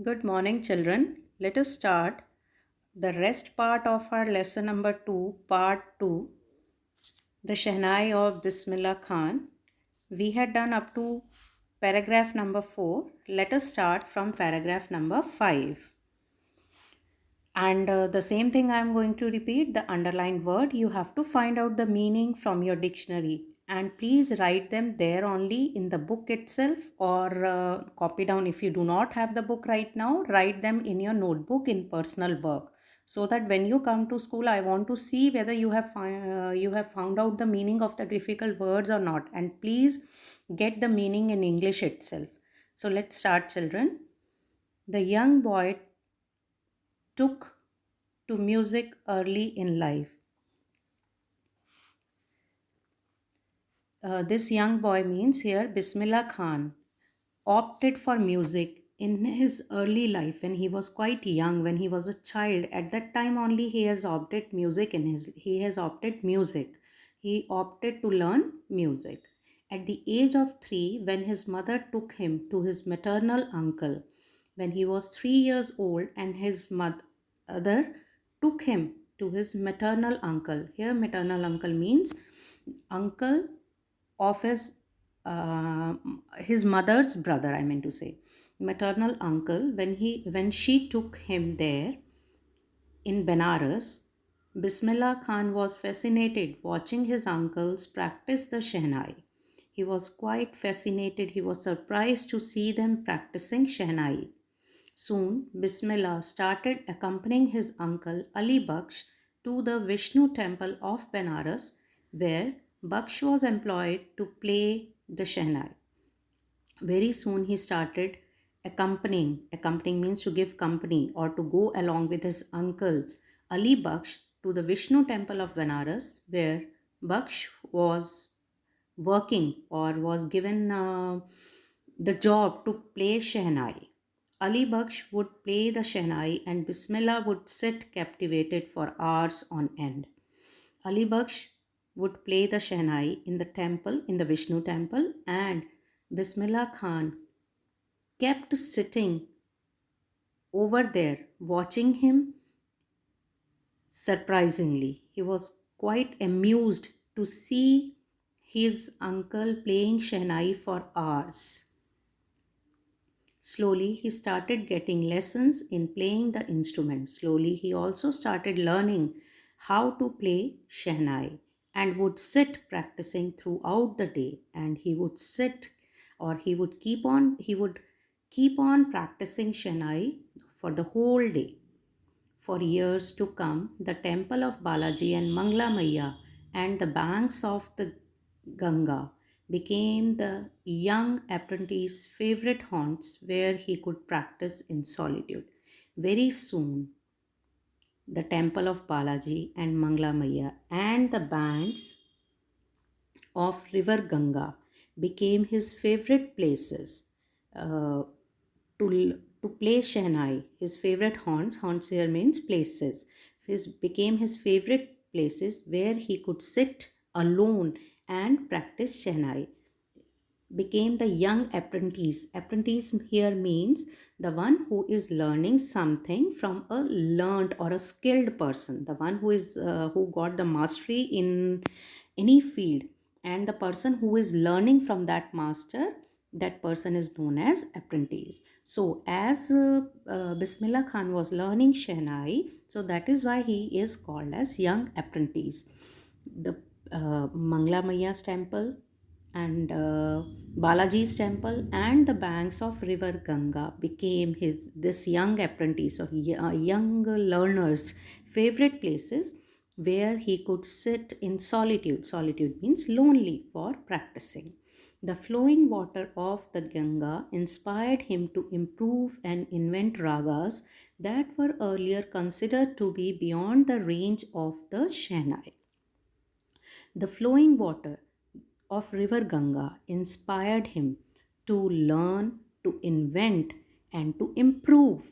Good morning, children. Let us start the rest part of our lesson number 2, part 2, the Shehnai of Bismillah Khan. We had done up to paragraph number 4. Let us start from paragraph number 5. And the same thing I am going to repeat, the underlined word. You have to find out the meaning from your dictionary. And please write them there only in the book itself or copy down. If you do not have the book right now, write them in your notebook in personal work. So that when you come to school, I want to see whether you have found out the meaning of the difficult words or not. And please get the meaning in English itself. So let's start, children. The young boy took to music early in life. This young boy means here Bismillah Khan opted for music in his early life when he was quite young, when he was a child. At that time only he has opted music in his he has opted music. He opted to learn music. At the age of 3, when his mother took him to his maternal uncle, when he was 3 years old, and his mother took him to his maternal uncle. Here, maternal uncle means uncle of uh, his mother's brother. I mean to say, maternal uncle. When she took him there in Benares, Bismillah Khan was fascinated watching his uncles practice the Shehnai. He was quite fascinated. He was surprised to see them practicing Shehnai. Soon, Bismillah started accompanying his uncle Ali Baksh to the Vishnu temple of Benares, where Baksh was employed to play the Shehnai. Very soon, he started accompanying. Accompanying means to give company or to go along with his uncle Ali Baksh to the Vishnu temple of Benares, where Baksh was working or was given the job to play Shehnai. Ali Baksh would play the Shehnai and Bismillah would sit captivated for hours on end. Ali Baksh would play the Shehnai in the temple, in the Vishnu temple, and Bismillah Khan kept sitting over there watching him surprisingly. He was quite amused to see his uncle playing Shehnai for hours. Slowly, he started getting lessons in playing the instrument. Slowly, he also started learning how to play Shehnai and would sit practicing throughout the day. And he would sit or he would keep on practicing Shehnai for the whole day. For years to come, the temple of Balaji and Mangla Maya and the banks of the Ganga became the young apprentice's favorite haunts where he could practice in solitude. Very soon, the temple of Balaji and Mangla Maya and the banks of river Ganga became his favorite places uh, to play Shehnai. His favorite haunts here means places. His became his favorite places where he could sit alone and practice Shehnai. Became the young apprentice. Apprentice here means the one who is learning something from a learned or a skilled person, the one who got the mastery in any field, and the person who is learning from that master, that person is known as apprentice. So as Bismillah Khan was learning Shehnai, so that is why he is called as young apprentice. The Mangla Maya's temple and Balaji's temple and the banks of river Ganga became his this young apprentice or young learner's favorite places where he could sit in solitude. Solitude means lonely for practicing. The flowing water of the Ganga inspired him to improve and invent ragas that were earlier considered to be beyond the range of the Shehnai. The flowing water of river Ganga inspired him to learn, to invent, and to improve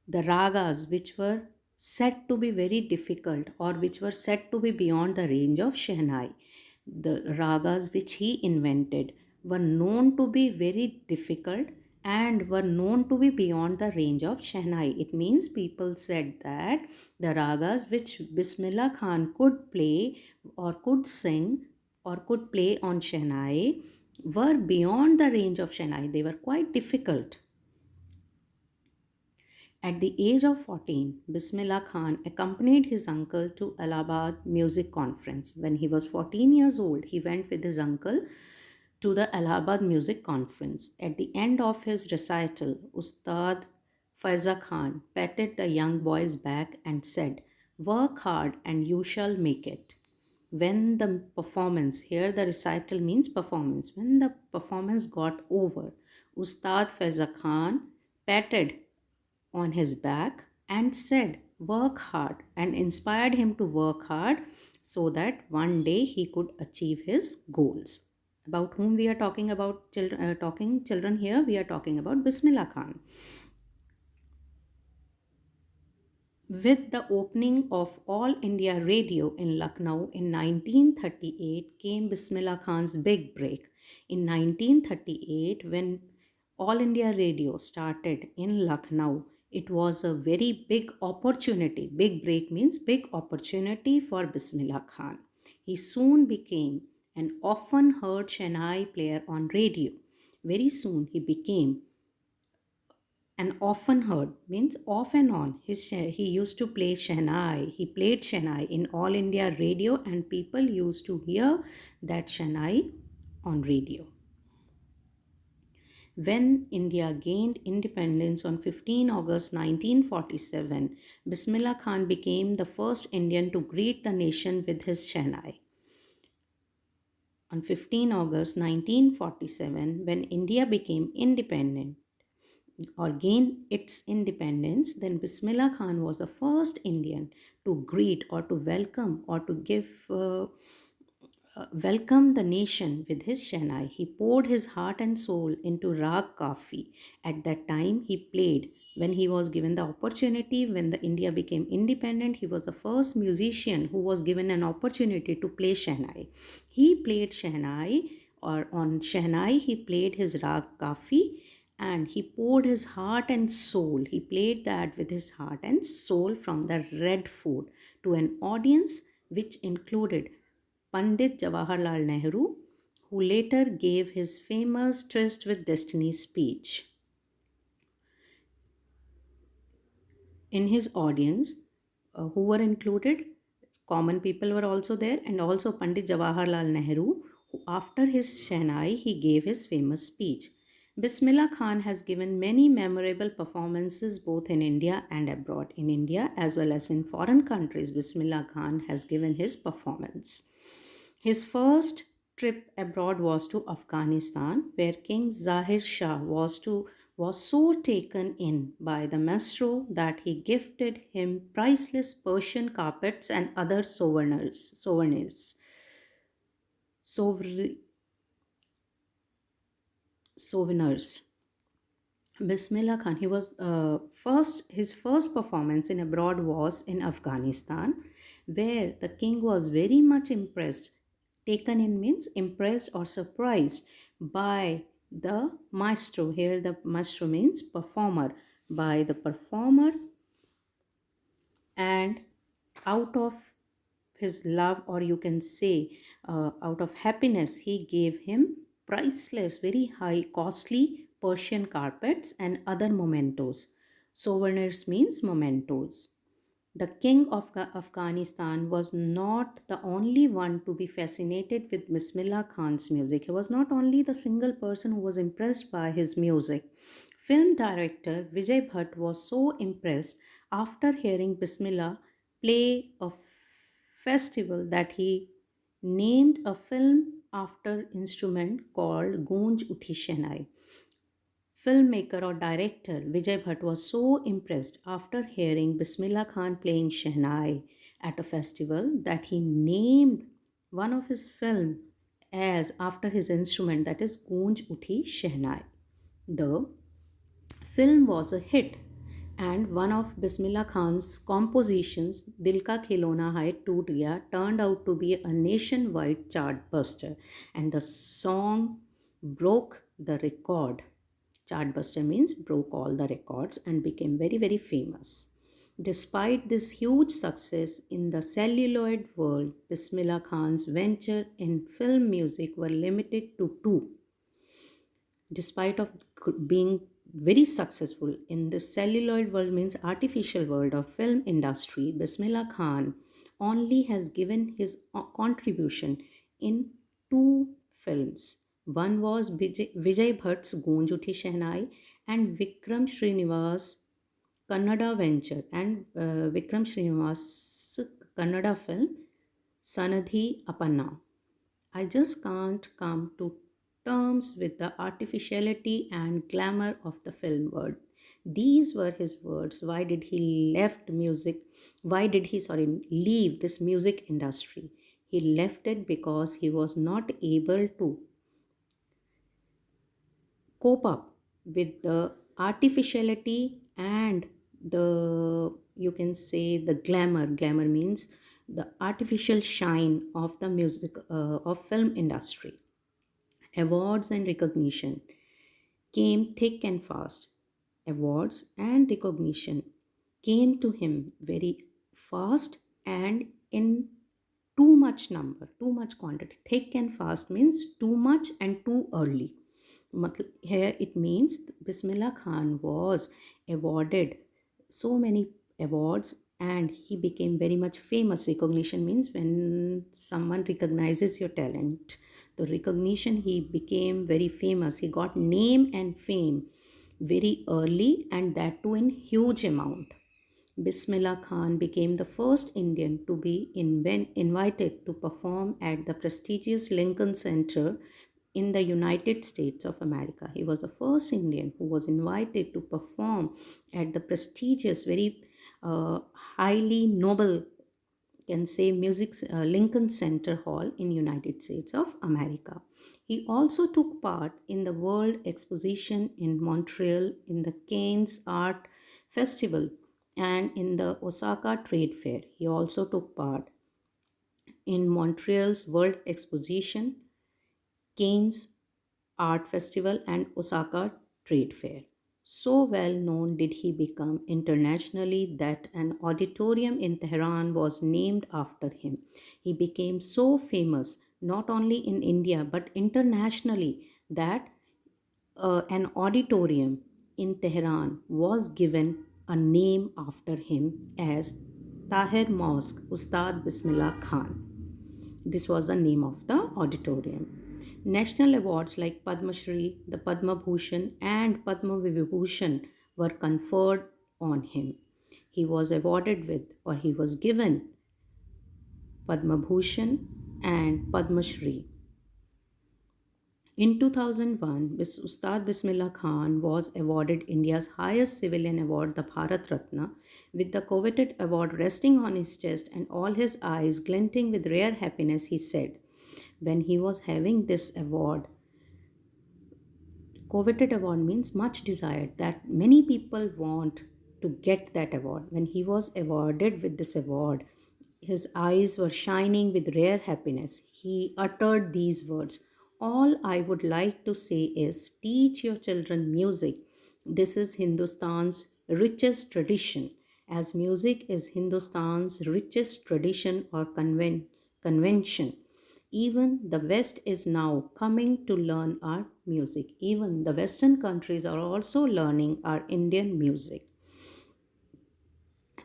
the ragas which were said to be very difficult or which were said to be beyond the range of Shehnai. The ragas which he invented were known to be very difficult and were known to be beyond the range of Shehnai. It means people said that the ragas which Bismillah Khan could play or could sing or could play on Shehnai were beyond the range of Shehnai. They were quite difficult. At the age of 14, Bismillah Khan accompanied his uncle to Allahabad Music Conference. When he was 14 years old, he went with his uncle to the Allahabad Music Conference. At the end of his recital, Ustad Faiza Khan patted the young boy's back and said, "Work hard and you shall make it." When the performance, here the recital means performance, when the performance got over, Ustad Faiza Khan patted on his back and said, "Work hard," and inspired him to work hard so that one day he could achieve his goals. About whom we are talking about children here, we are talking about Bismillah Khan. With the opening of All India Radio in Lucknow in 1938 came Bismillah Khan's big break. In 1938, when All India Radio started in Lucknow, it was a very big opportunity. Big break means big opportunity for Bismillah Khan. He soon became an often heard Shehnai player on radio. Very soon he became and often heard means off and on. He used to play Shehnai. He played Shehnai in All India Radio, and people used to hear that Shehnai on radio. When India gained independence on 15 August 1947, Bismillah Khan became the first Indian to greet the nation with his Shehnai. On 15 August 1947, when India became independent, or gained its independence, then Bismillah Khan was the first Indian to greet or to welcome or to welcome the nation with his Shehnai. He poured his heart and soul into Rag Kafi. At that time, he played. When he was given the opportunity, when the India became independent, he was the first musician who was given an opportunity to play Shehnai. He played Shehnai, or on Shehnai, he played his Rag Kafi, and he poured his heart and soul. He played that with his heart and soul from the Red Fort to an audience which included Pandit Jawaharlal Nehru, who later gave his famous Tryst with Destiny speech. In his audience, who were included? Common people were also there, and also Pandit Jawaharlal Nehru, who after his Shehnai, he gave his famous speech. Bismillah Khan has given many memorable performances both in India and abroad. In India as well as in foreign countries, Bismillah Khan has given his performance. His first trip abroad was to Afghanistan, where King Zahir Shah was so taken in by the maestro that he gifted him priceless Persian carpets and other souvenirs. Souvenirs. Bismillah Khan, he was his first performance in abroad was in Afghanistan, where the king was very much impressed. Taken in means impressed or surprised by the maestro. Here, the maestro means performer. By the performer, and out of his love, or you can say out of happiness, he gave him priceless, very high, costly Persian carpets and other mementos. Souvenirs means mementos. The king of Afghanistan was not the only one to be fascinated with Bismillah Khan's music. He was not only the single person who was impressed by his music. Film director Vijay Bhatt was so impressed after hearing Bismillah play a festival that he named a film after instrument called Goonj Uthi Shehnai. Filmmaker or director Vijay Bhatt was so impressed after hearing Bismillah Khan playing Shehnai at a festival that he named one of his film as after his instrument, that is Goonj Uthi Shehnai. The film was a hit, and one of Bismillah Khan's compositions, Dil Ka Khilona Hai Toot Gaya, turned out to be a nationwide chart buster, and the song broke the record, Chartbuster means broke all the records and became very, very famous. Despite this huge success in the celluloid world, Bismillah Khan's venture in film music were limited to two. Despite of being very successful in the celluloid world, means artificial world of film industry, Bismillah Khan only has given his contribution in two films. One was Vijay Bhatt's Goonj Uthi Shehnai and Vikram Srinivas Kannada venture, and Vikram Srinivas Kannada film Sanadhi Apanna. I just can't come to terms with the artificiality and glamour of the film world. These were his words. Why did he left music? Why did he leave this music industry? He left it because he was not able to cope up with the artificiality and the, you can say, the glamour means the artificial shine of the music of film industry. Awards and recognition came thick and fast. Awards and recognition came to him very fast and in too much number, too much quantity. Thick and fast means too much and too early. Here it means Bismillah Khan was awarded so many awards and he became very much famous. Recognition means when someone recognizes your talent. The recognition, he became very famous. He got name and fame very early, and that too in huge amount. Bismillah Khan became the first Indian to be invited to perform at the prestigious Lincoln Center in the United States of America. He was the first Indian who was invited to perform at the prestigious, very highly noble, can say, music Lincoln Center Hall in United States of America. He also took part in the World Exposition in Montreal, in the Cannes Art Festival, and in the Osaka Trade Fair. He also took part in Montreal's World Exposition, Cannes Art Festival, and Osaka Trade Fair. So well known did he become internationally that an auditorium in Tehran was named after him. He became so famous not only in India but internationally that an auditorium in Tehran was given a name after him as Tahir Mosque Ustad Bismillah Khan. This was the name of the auditorium. National awards like Padma Shri, the Padma Bhushan, and Padma Vibhushan were conferred on him. He was awarded with, or he was given, Padma Bhushan and Padma Shri. In 2001, Ustad Bismillah Khan was awarded India's highest civilian award, the Bharat Ratna, with the coveted award resting on his chest and all his eyes glinting with rare happiness. He said, when he was having this award, coveted award means much desired, that many people want to get that award. When he was awarded with this award, his eyes were shining with rare happiness. He uttered these words, all I would like to say is teach your children music. This is Hindustan's richest tradition, as music is Hindustan's richest tradition or convention. Even the West is now coming to learn our music. Even the Western countries are also learning our Indian music.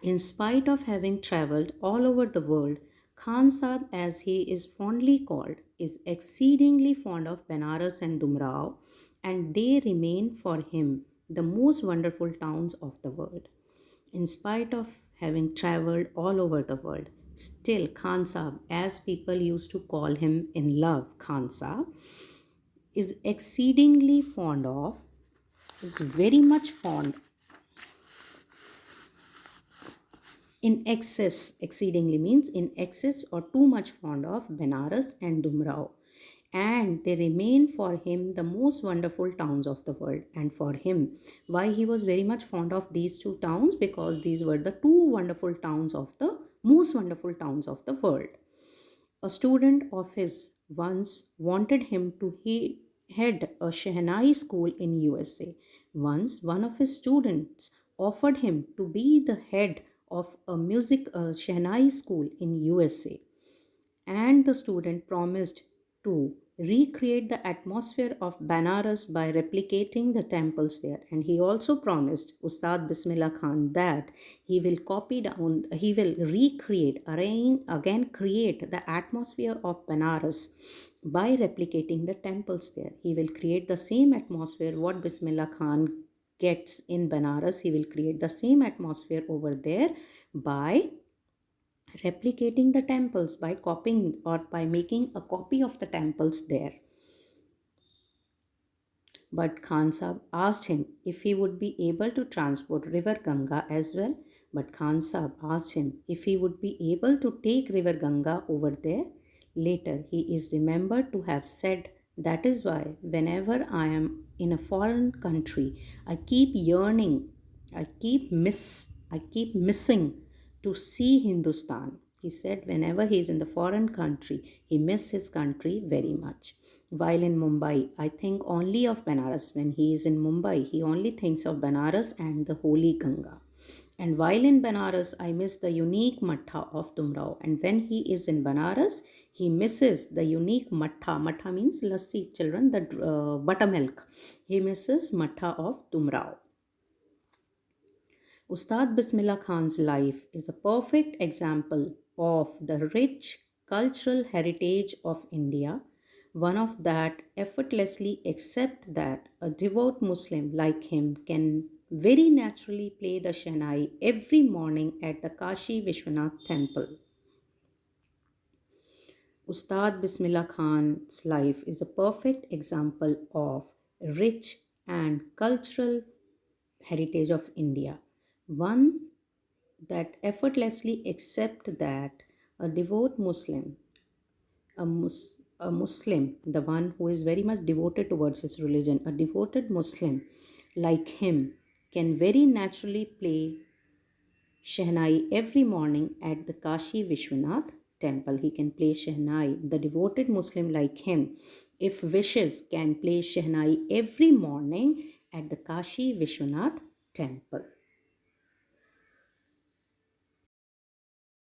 In spite of having traveled all over the world, Khan Sahib, as he is fondly called, is exceedingly fond of Benares and Dumrao, and they remain for him the most wonderful towns of the world. In spite of having traveled all over the world, still Khan Sahib, as people used to call him in love, Khan Sahib, is exceedingly fond of, is very much fond, in excess, exceedingly means in excess or too much fond of Benares and Dumrao. And they remain for him the most wonderful towns of the world. And for him, why he was very much fond of these two towns? Because these were the two wonderful towns of the most wonderful towns of the world. A student of his once wanted him to head a Shehnai school in USA. Once, one of his students offered him to be the head of a music Shehnai school in USA, and the student promised to recreate the atmosphere of Banaras by replicating the temples there. And he also promised Ustad Bismillah Khan that he will recreate, arrange, again create the atmosphere of Banaras by replicating the temples there. He will create the same atmosphere what Bismillah Khan gets in Banaras. He will create the same atmosphere over there by replicating the temples, by copying or by making a copy of the temples there. But Khan Sahib asked him if he would be able to transport river Ganga as well. But Khan Sahib asked him if he would be able to take river Ganga over there. Later, he is remembered to have said, "That is why whenever I am in a foreign country, I keep yearning, I keep missing to see Hindustan." He said whenever he is in the foreign country, he misses his country very much. While in Mumbai, I think only of Banaras. When he is in Mumbai, he only thinks of Banaras and the holy Ganga. And while in Banaras, I miss the unique matha of Tumrao. And when he is in Banaras, he misses the unique matha. Matha means lassi, children, the buttermilk. He misses matha of Tumrao. Ustad Bismillah Khan's life is a perfect example of the rich cultural heritage of India, one of that effortlessly accept that a devout Muslim like him can very naturally play the Shehnai every morning at the Kashi Vishwanath temple. Ustad Bismillah Khan's life is a perfect example of rich and cultural heritage of India, one that effortlessly accept that a devout Muslim, a Muslim, the one who is very much devoted towards his religion, a devoted Muslim like him can very naturally play Shehnai every morning at the Kashi Vishwanath temple. He can play Shehnai. The devoted Muslim like him, if wishes, can play Shehnai every morning at the Kashi Vishwanath temple.